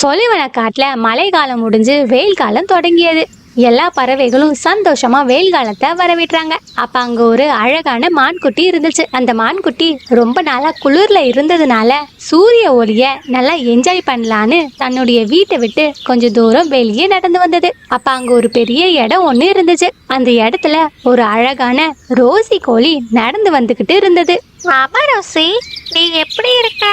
சொலிவன காட்டுல மழை காலம் முடிஞ்சு வெயில் காலம் தொடங்கியது. எல்லா பறவைகளும் சந்தோஷமா வெயில் காலத்தை வரவேற்றாங்க. அப்ப அங்க ஒரு அழகான மான்குட்டி இருந்துச்சு. அந்த மான்குட்டி ரொம்ப நாளா குளிர்ல இருந்ததுனால சூரிய ஒளிய நல்லா என்ஜாய் பண்ணலான்னு தன்னுடைய வீட்டை விட்டு கொஞ்சம் தூரம் வெளியே நடந்து வந்தது. அப்ப அங்க ஒரு பெரிய இடம் ஒண்ணு இருந்துச்சு. அந்த இடத்துல ஒரு அழகான ரோசி கோழி நடந்து வந்துகிட்டு இருந்தது. ஆமா ரோசி, நீ எப்படி இருக்க?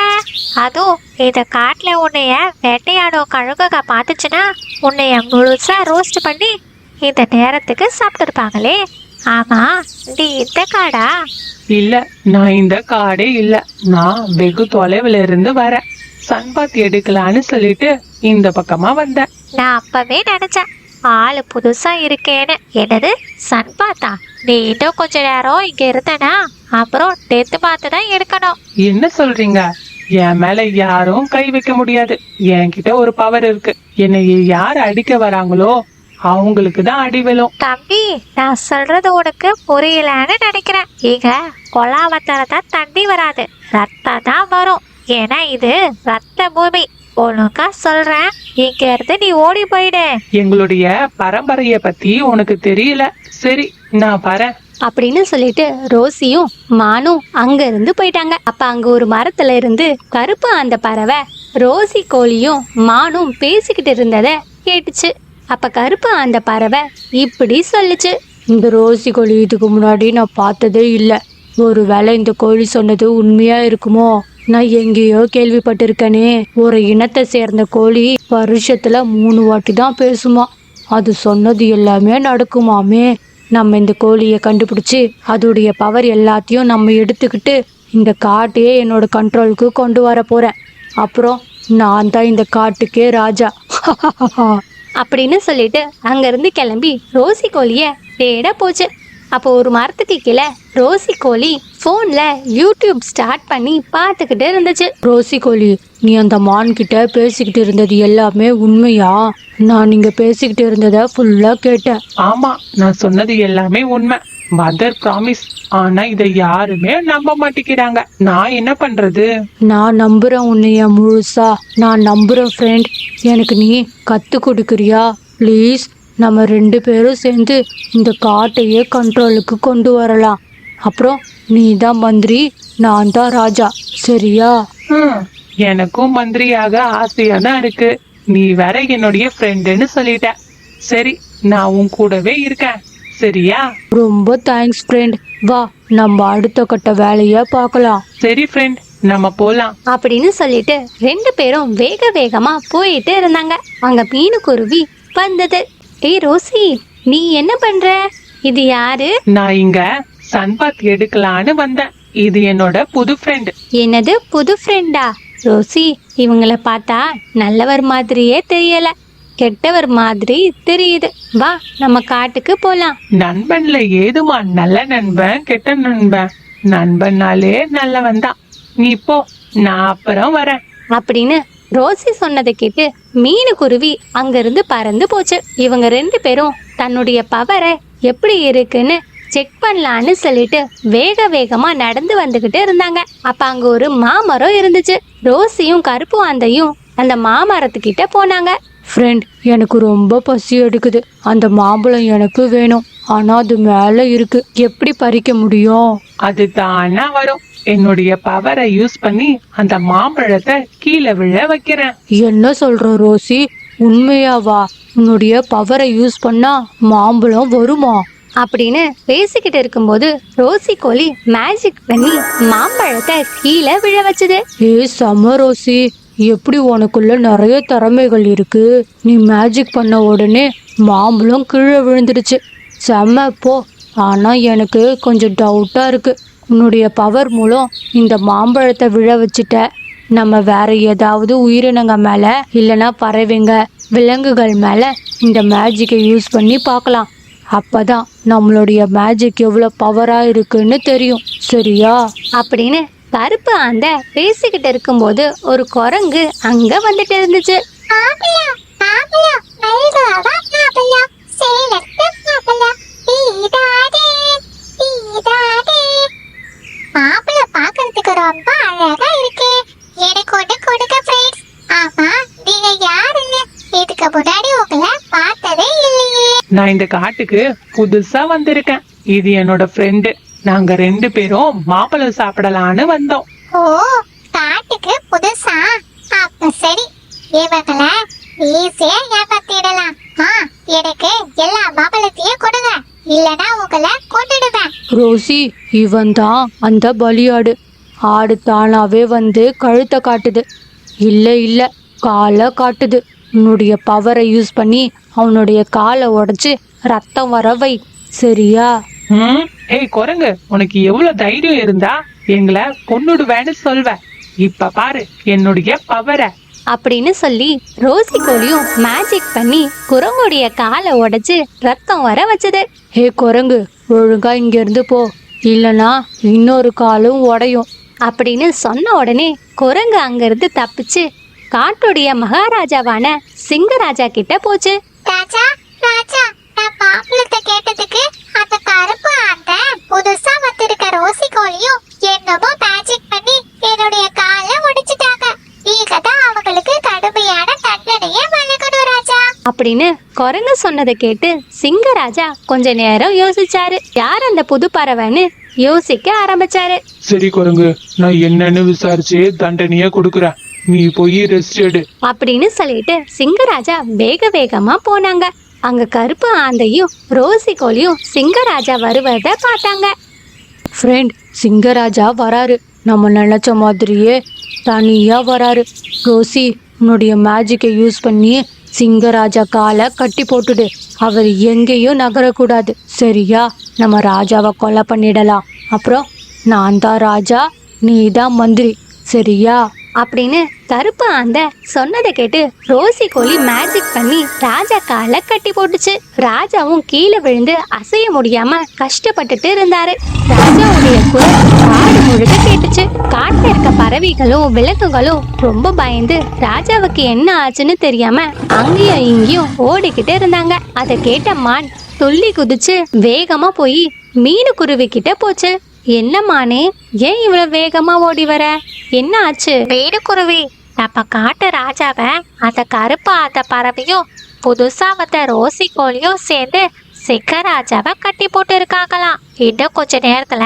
அதுவும் இந்த காட்டுல உன்னைய வேட்டையாடும் கழுகுக பார்த்துச்சுன்னா உன்னைய முழுசா ரோஸ்ட் பண்ணி இந்த நேரத்துக்கு சாப்பிட்டுருப்பாங்களே. ஆமா, நீ இந்த காடா? இல்ல, நான் இந்த காடே இல்ல. நான் வெகு தொலைவுல இருந்து வரேன். சன்பாத் எடுக்கலான்னு சொல்லிட்டு இந்த பக்கமா வந்தேன். நான் அப்பவே நினைச்சேன் ஆளு புதுசா இருக்கேன்னு. என்னது சன்பாத்தா? நீ இன்னும் கொஞ்ச நேரம் இங்க இருந்தனா அப்புறம் டெத்து பார்த்து தான் எடுக்கணும். என்ன சொல்றீங்க? என் மேல யாரும் கை வைக்க முடியாது. என்கிட்ட ஒரு பவர் இருக்கு. என்னை யார் அடிக்க வராங்களோ அவங்களுக்கு தான் அடி விழும். தம்பி, நான் சொல்றது உனக்கு புரியலன்னு நினைக்கிறேன். இங்க கொலாவத்தால தான் தண்ணி வராது, ரத்தம் தான் வரும். ஏன்னா இது ரத்த பூமி. ஒழுங்கா சொல்றேன், இங்க இருந்து நீ ஓடி போயிடு. எங்களுடைய பரம்பரைய பத்தி உனக்கு தெரியல. சரி, நான் வரேன் அப்படின்னு சொல்லிட்டு ரோசியும் மானும் அங்க இருந்து போயிட்டாங்க. அப்ப அங்க ஒரு மரத்துல இருந்து கருப்பு அந்த பறவை ரோசி கோழியும் மானும் பேசிக்கிட்டு இருந்தத கேட்டுச்சு. அப்ப கருப்பு அந்த பறவை இப்படி சொல்லுச்சு. இந்த ரோசி கோழி இதுக்கு முன்னாடி நான் பார்த்ததே இல்லை. ஒருவேளை இந்த கோழி சொன்னது உண்மையா இருக்குமோ? நான் எங்கேயோ கேள்விப்பட்டிருக்கேனே, ஒரு இனத்தை சேர்ந்த கோழி வருஷத்துல 3 வாட்டி தான் பேசுமா. அது சொன்னது எல்லாமே நடக்குமாமே. நம்ம இந்த கோழியை கண்டுபிடிச்சு அதோடைய பவர் எல்லாத்தையும் நம்ம எடுத்துக்கிட்டு இந்த காட்டையே என்னோட கண்ட்ரோலுக்கு கொண்டு வர போறேன். அப்புறம் நான் தான் இந்த காட்டுக்கே ராஜா அப்படின்னு சொல்லிட்டு அங்கிருந்து கிளம்பி ரோசி கோழிய தேட போச்சு. அப்போ ஒரு மரத்துக்கு கீழே ரோசி கோழி போன்ல யூடியூப் ஸ்டார்ட் பண்ணி பார்த்துக்கிட்டு இருந்துச்சு. ரோசி கோழி, நீ அந்த மான் கிட்ட பேசிக்கிட்டு இருந்தது எல்லாமே உண்மையா? நான் நீங்க பேசிக்கிட்டு இருந்தத ஃபுல்லா கேட்டேன். ஆமா, நான் சொன்னது எல்லாமே உண்மை. Mother promise. ஆனா இதை யாருமே நம்ப மாட்டேங்கிறாங்க. நான் என்ன பண்றது? நான் நம்புறேன் உன்னைய முழுசா. நான் நம்புறேன் ஃப்ரெண்ட். எனக்கு நீ கத்து கொடுக்குறியா ப்ளீஸ்? நம்ம 2 பேரும் சேர்ந்து இந்த காட்டையே கண்ட்ரோலுக்கு கொண்டு வரலாம். அப்புறம் நீ தான் மந்திரி, நான் தான் ராஜா, சரியா? எனக்கும் மந்திரியாக ஆசையா தான் இருக்கு. நீ வேற என்னுடைய ஃப்ரெண்டுன்னு சொல்லிட்ட. சரி, நான் உன் கூடவே இருக்கேன், சரியா? ரொம்ப தேங்க்ஸ் ஃப்ரெண்ட். வா, நம்ம அடுத்த கட்ட வேலைய பார்க்கலாம். சரி ஃப்ரெண்ட், நம்ம போலாம் அப்படின்னு சொல்லிட்டு 2 பேரும் வேக வேகமா போயிட்டு இருந்தாங்க. அங்க மீனுக்குருவி வந்தது. ஏய் ரோசி, நீ என்ன பண்ற? இது யாரு? நான் இங்க சன்பாத் எடுக்கலான்னு வந்தேன். இது என்னோட புது ஃப்ரெண்ட். என்னது புது ஃப்ரெண்டா? ரோசி, இவங்கள பார்த்தா நல்லவர் மாதிரியே தெரியல, கெட்டவர் மாதிரி தெரியுது. வா, நம்ம காட்டுக்கு போலாம். நண்பன்ல ஏதுமா நல்ல நண்பன் கெட்ட நண்பன்? நண்பன்னாலே நல்லவன் தான். நீ போ, நான் அப்புறம் வரேன் அப்படின்னு ரோசி சொன்னதை கேட்டு மீனுக்குருவி அங்கிருந்து பறந்து போச்சு. இவங்க 2 பேரும் தன்னுடைய பவரை எப்படி இருக்குன்னு செக் பண்ணலான்னு சொல்லிட்டு வேக வேகமா நடந்து வந்துகிட்டு இருந்தாங்க. அப்ப அங்க ஒரு மாமரம் இருந்துச்சு. ரோசியும் கருப்பு ஆந்தையும் அந்த மாமரத்துக்கிட்ட போனாங்க. ஃப்ரெண்ட், எனக்கு ரொம்ப பசி எடுக்குது. அந்த மாம்பழம் எனக்கு வேணும். ஆனா அது மேல இருக்கு, எப்படி பறிக்க முடியும்? அது தானா வரும். என்னுடைய பவரை யூஸ் பண்ணி அந்த மாம்பழத்தை கீழே விழ வைக்கிறேன். என்ன சொல்ற ரோசி? உண்மையாவா? உன்னுடைய பவரை யூஸ் பண்ணா மாம்பழம் வருமா? அப்படின்னு பேசிக்கிட்டு இருக்கும்போது ரோசி கோழி மேஜிக் பண்ணி மாம்பழத்தை கீழே விழ வச்சது. செம ரோசி, எப்படி உனக்குள்ள நிறைய திறமைகள் இருக்கு. நீ மேஜிக் பண்ண உடனே மாம்பழம் கீழே விழுந்துடுச்சு. செம்ம போ. ஆனா எனக்கு கொஞ்சம் டவுட்டா இருக்கு. உன்னுடைய பவர் மூலம் இந்த மாம்பழத்தை விழ வச்சுட்ட. நம்ம வேற ஏதாவது உயிரினங்க மேல இல்லைன்னா பறவைங்க விலங்குகள் மேல இந்த மேஜிக்கை யூஸ் பண்ணி பார்க்கலாம். அப்பதான் நம்மளுடைய மேஜிக் எவ்வளவு பவரா இருக்குன்னு தெரியும், சரியா? அப்படின்னு கருப்பு ஆந்த பேசிக்கிட்டு இருக்கும்போது ஒரு குரங்கு அங்க வந்துட்டு இருந்துச்சு. மாப்பிள்ள பாக்குறதுக்கு ரொம்ப அழகா இருக்கு. எனக்கு ஒண்ணு கொடுங்க ஃப்ரெண்ட்ஸ். ஆமா, நீங்க யார்? நான் இந்த காட்டுக்கு புதுசா வந்திருக்கேன். இது என்னோட ஃப்ரெண்டு. நாங்க 2 பேரும் மாம்பழம் சாப்பிடலான்னு வந்தோம். ஓ, காட்டுக்கு புதுசா? அப்ப சரி, இவங்கள ஈஸியா ஏமாத்திடலாம். எனக்கு எல்லா மாம்பழத்தையும் கொடுங்க, இல்லனா உங்களை கொன்னுடுவேன். ரோசி, இவன் தான் அந்த பலியாடு. ஆடு தானாவே வந்து கழுத்தை காட்டுது. இல்ல காலை காட்டுது. உன்னுடைய பவரை யூஸ் பண்ணி அவனுடைய காலை உடைச்சு ரத்தம் வர வை, சரியா? ஏய் குரங்கு, உனக்கு எவ்வளவு தைரியம் இருந்தா எங்களை கொன்னுடுவேன்னு சொல்வ. இப்ப பாரு என்னுடைய பவரை அப்படின்னு சொல்லி ரோசி கோழியும் மேஜிக் பண்ணி குரங்குடைய காலை உடைச்சு ரத்தம் வர வச்சது. ஹே குரங்கு, ஒழுங்கா இங்க இருந்து போ, இல்லனா இன்னொரு காலும் உடையும் அப்படின்னு சொன்ன உடனே குரங்கு அங்கிருந்து தப்பிச்சு காட்டுடைய மகாராஜாவான சிங்கராஜா கிட்ட போச்சு. ராஜா, ராஜா, நான் மாம்பழத்தை கேட்டதுக்கு அந்த கருப்பு ஆண்ட புதுசா வந்திருக்க ரோசி கோழியும் என்னமோ மேஜிக் பண்ணி என்னுடைய காலை உடைச்சிட்டாங்க. நீங்க தான் அவங்களுக்கு கடுமையான தண்டனையை வழங்கணும் ராஜா. அப்படின்னு குரங்கு சொன்னதை கேட்டு சிங்கராஜா கொஞ்ச நேரம் யோசிச்சாரு. யார் அந்த புது பறவைன்னு யோசிக்க ஆரம்பிச்சாரு. சரி குரங்கு, நான் என்னன்னு விசாரிச்சு தண்டனைய கொடுக்குறேன். நீ போய் ரெஸ்ட் எடு அப்படின்னு சொல்லிட்டு சிங்கராஜா வேகமா போனாங்க. அங்க கருப்பு ஆந்தையும் ரோசி கோழியும் சிங்கராஜா வருவதை பார்த்தாங்க. ஃப்ரெண்ட், சிங்கராஜா வராரு. நம்ம நினைச்ச மாதிரியே தனியா வராரு. ரோசி, உன்னுடைய மேஜிக்கை யூஸ் பண்ணி சிங்கராஜா காலை கட்டி போட்டுடு. அவர் எங்கேயும் நகரக்கூடாது, சரியா? நம்ம ராஜாவை கொலை பண்ணிடலாம். அப்புறம் நான் தான் ராஜா, நீ தான் மந்திரி, சரியா? அப்படின்னு கருப்பு ஆந்த சொன்னதை கேட்டு ரோசி கோழி மேஜிக் பண்ணி ராஜா காலை கட்டி போட்டுச்சு. ராஜாவும் கீழே விழுந்து அசைய முடியாம கஷ்டப்பட்டுட்டு இருந்தாரு. ராஜாவுடைய குரல் காடு முழுக்க கேட்டுச்சு. காட்டுல இருக்க பறவைகளும் விலங்குகளும் ரொம்ப பயந்து ராஜாவுக்கு என்ன ஆச்சுன்னு தெரியாம அங்கேயும் இங்கேயும் ஓடிக்கிட்டு இருந்தாங்க. அதை கேட்ட மான் துள்ளி குதிச்சு வேகமா போய் மீனு குருவி கிட்ட போச்சு. என்ன மானே, ஏன் இவ்வளவு வேகமா ஓடி வர? என்ன ஆச்சு? வேடுக்குருவி, நம்ம காட்டு ராஜாவை அந்த கருப்பு ஆத்த பறவையும் புதுசா வந்த ரோசி கோழியும் சேர்ந்து சிங்கராஜாவை கட்டி போட்டு இருக்காங்களாம். இன்னும் கொஞ்ச நேரத்துல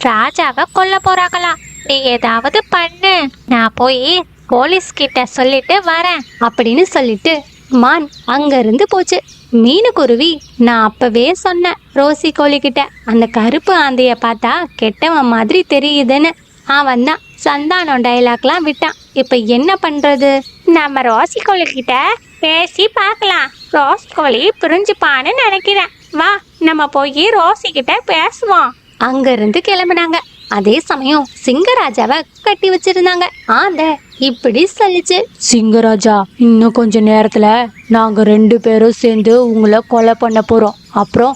ராஜாவை கொல்ல போறாங்களாம். நீ ஏதாவது பண்ணு, நான் போய் போலீஸ் கிட்ட சொல்லிட்டு வரேன் அப்படின்னு சொல்லிட்டு மான் அங்க இருந்து போச்சு. மீனுக்குருவி, நான் அப்பவே சொன்னேன் ரோசி கோழி கிட்ட, அந்த கருப்பு ஆந்தைய பார்த்தா கெட்டவன் மாதிரி தெரியுதுன்னு. அவன் தான் சந்தானம் டைலாக்லாம் விட்டான். இப்ப என்ன பண்றது? நம்ம ரோசி கோழி கிட்ட பேசி பார்க்கலாம். ரோசி கோழி புரிஞ்சுப்பான்னு நினைக்கிறேன். வா, நம்ம போய் ரோசி கிட்ட பேசுவோம். அங்க இருந்து கிளம்புனாங்க. அதே சமயம் சிங்கராஜாவை கட்டி வச்சிருந்தாங்க. ஆந்த இப்படி சொல்லிச்சு. சிங்கராஜா, இன்னும் கொஞ்ச நேரத்துல நாங்க 2 பேரும் சேர்ந்து உங்களை கொலை பண்ண போறோம். அப்புறம்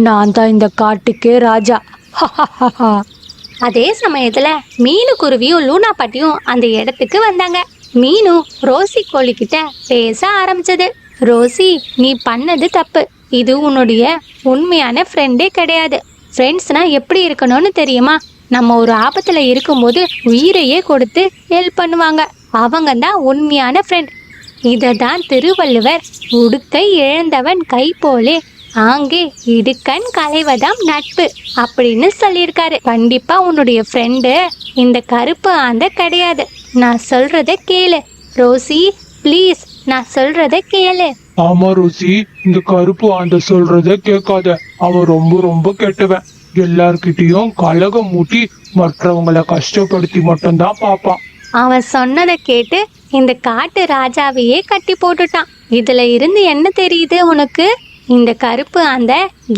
நான் தான் இந்த காட்டுக்கே ராஜா. அதே சமயத்துல மீனு குருவியும் லூனா பாட்டியும் அந்த இடத்துக்கு வந்தாங்க. மீனு ரோசி கோழி கிட்ட பேச ஆரம்பிச்சது. ரோசி, நீ பண்ணது தப்பு. இது உன்னுடைய உண்மையான ஃப்ரெண்டே கிடையாது. ஃப்ரெண்ட்ஸ்னா எப்படி இருக்கணும்னு தெரியுமா? நம்ம ஒரு ஆபத்துல இருக்கும்போது உயிரையே கொடுத்து ஹெல்ப் பண்ணுவாங்க. அவங்க தான் உண்மையான ஃப்ரெண்ட். இதை தான் திருவள்ளுவர் உடுக்கை இழந்தவன் கை போலே ஆங்கே இடுக்கண் களைவதாம் நட்பு அப்படின்னு சொல்லியிருக்காரு. கண்டிப்பா உன்னுடைய ஃப்ரெண்டு இந்த கருப்பு ஆந்த கிடையாது. நான் சொல்றத கேளு ரோசி, ப்ளீஸ், நான் சொல்றத கேளு. ஆமா ரோசி, இந்த கருப்பு ஆண்ட சொல்றத கேட்காத. அவன் ரொம்ப ரொம்ப கெட்டவன். எல்லார்கிட்டயும் கலகம் மூட்டி மற்றவங்களை கஷ்டப்படுத்தி மட்டும்தான் பாப்பான். அவன் சொன்னதை கேட்டு இந்த காட்டு ராஜாவையே கட்டி போட்டுட்டான். இதுல இருந்து என்ன தெரியுது உனக்கு? இந்த கருப்பு அந்த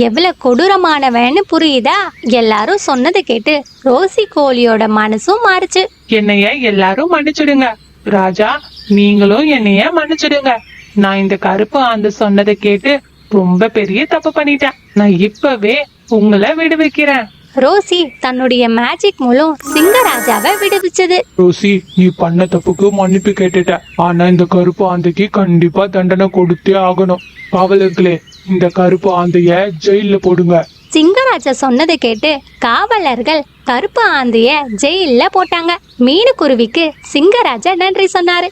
எவ்வளவு கொடூரமானவன்னு புரியுதா? எல்லாரும் சொன்னதை கேட்டு ரோசி கோழியோட மனசும் மாறுச்சு. என்னைய எல்லாரும் மன்னிச்சிடுங்க ராஜா, நீங்களும் என்னைய மன்னிச்சிடுங்க. நான் இந்த கருப்பு ஆண்டு சொன்னதை கேட்டு ரொம்ப பெரிய தப்பு பண்ணிட்டேன். நான் இப்பவே உங்களை விடுவிக்கிறேன். ரோசி தன்னுடைய மேஜிக் மூலம் சிங்கராஜாவை விடுவிச்சது. ரோசி, நீ பண்ண தப்புக்கு மன்னிப்பு கேட்டுட்ட. ஆனா இந்த கருப்பு ஆந்தைக்கு கண்டிப்பா தண்டனை கொடுத்தே ஆகணும். காவலர்களே, இந்த கருப்பு ஆந்தைய ஜெயில போடுங்க. சிங்கராஜா சொன்னதை கேட்டு காவலர்கள் கருப்பு ஆந்தைய ஜெயில போட்டாங்க. மீனுக்குருவிக்கு சிங்கராஜா நன்றி சொன்னாரு.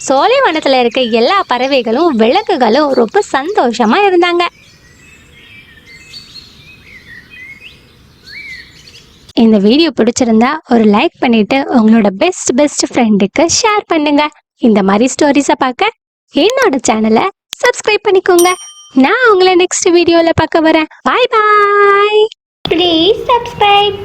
சோலைவனத்துல இருக்க எல்லா பறவைகளும் விலங்குகளும் ரொம்ப சந்தோஷமா இருந்தாங்க. இந்த வீடியோ பிடிச்சிருந்தா ஒரு லைக் பண்ணிட்டு உங்களோட பெஸ்ட் ஃப்ரெண்டுக்கு ஷேர் பண்ணுங்க. இந்த மாதிரி ஸ்டோரிஸை பார்க்க என்னோட சேனலை சப்ஸ்கிரைப் பண்ணிக்கோங்க. நான் உங்களை நெக்ஸ்ட் வீடியோல பார்க்க வரேன். Bye bye. Please subscribe.